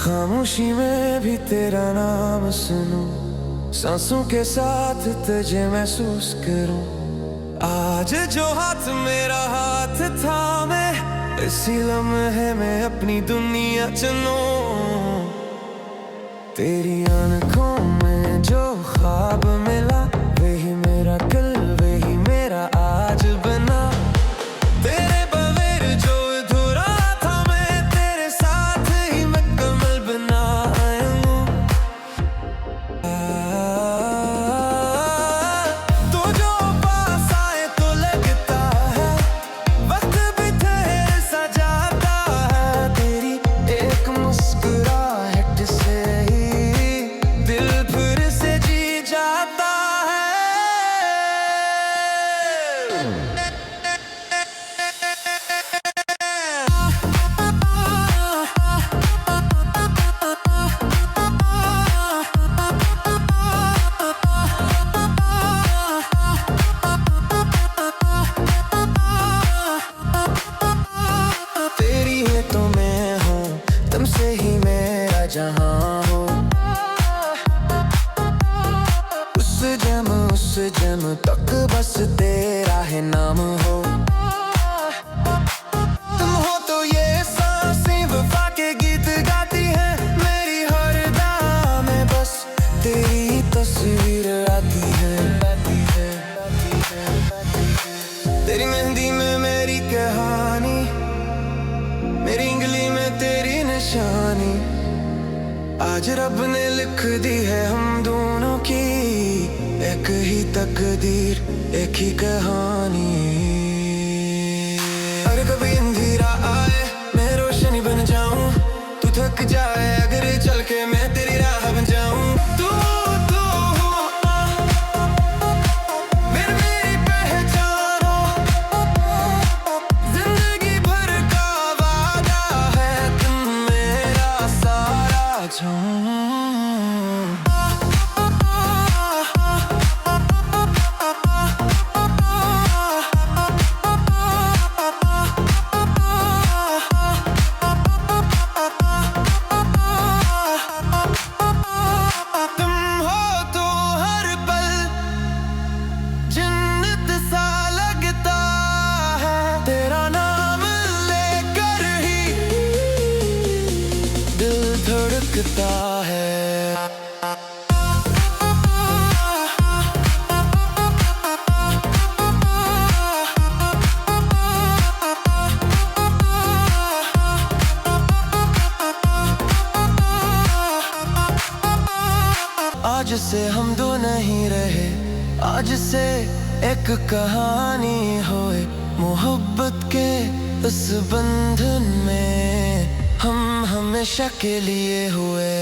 खामोशी में भी तेरा नाम सुनूं, सांसों के साथ तुझे महसूस करूं। आज जो हाथ मेरा हाथ थामे, इसी लम्हे में अपनी दुनिया चुनूं। तेरी आँखों में जो ख्वाब मिला, वही मेरा कल वही मेरा आज बना। तेरे बगैर जो अधूरा था मैं, तेरे साथ ही मुकम्मल बना आऊं। तू जो पास आए तो लगता है वक्त भी ठहर सा जाता है। तेरी एक मुस्कुराहट से ही दिल फिर से जी जाता है। तेरी है तो मैं हूँ, तुमसे ही मेरा जहां हो। उस जन्म तक बस तेरा है नाम हो। तुम हो तो ये सांसें वफा के गीत गाती है। मेरी हर दां में बस तेरी तस्वीर आती है। तेरी मेहंदी में मेरी कहानी, मेरी उंगली में तेरी निशानी। आज रब ने लिख दी है हम दोनों की एक ही तकदीर, एक ही कहानी। अगर कभी अंधेरा आए मैं रोशनी बन जाऊं, तू थक जाए अगर चल के मैं तेरी राह बन जाऊं। तू मेरी पहचान हो, जिंदगी भर का वादा है, तुम मेरा सारा जान। तुम हो तो हर पल जन्नत सा लगता है। तेरा नाम लेकर ही दिल धड़कता है। आज से हम दो नहीं रहे, आज से एक कहानी होए। मोहब्बत के इस बंधन में हम हमेशा के लिए हुए।